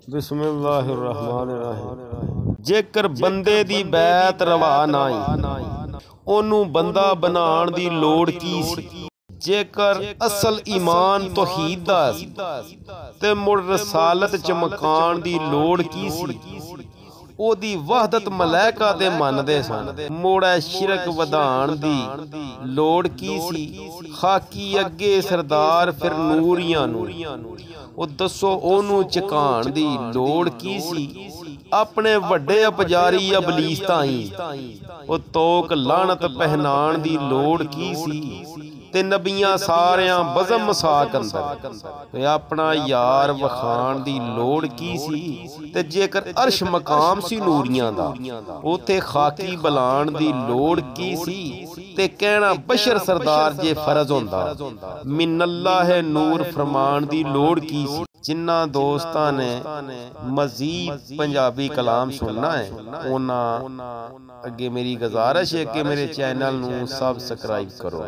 बिस्मिल्लाहिर्रहमानिर्रहीम। जेकर बंदे दी बैत रवा नाई ओनू बंदा बनाण दी लोड़ की सी। जेकर असल ईमान तौहीद दा सी ते मुड़ रसालत चमकाण दी लोड़ की सी। ओदी वहदत मलैका ते मनदे सन, मुड़ शिरक वधाण दी लोड़ की सी। खाकी अगे सरदार फिर नूरियां नू ओ दसो ओनू झकाण दी लोड़ की सी। अपने वड्डे अपजारी अबलीस ताईं ओ तोक लानत पहनाण दी लोड़ की सी। ते नबियां सारियां बज़म मसाक अंदर ते अपना यार वखाण दी लोड़ की सी। ते जेकर अर्श मकाम सी नूरियां दा उथे खाकी बलाण दी लोड़ की सी। ते कहना बशर सरदार जे फर्ज होंदा मिन्नल्लाह नूर फरमान दी लोड़ की सी। जिन्ना दोस्तां ने मजीद पंजाबी कलाम सुनना है उन्हां अगे मेरी गुजारिश है कि मेरे चैनल नू सबसक्राइब करो।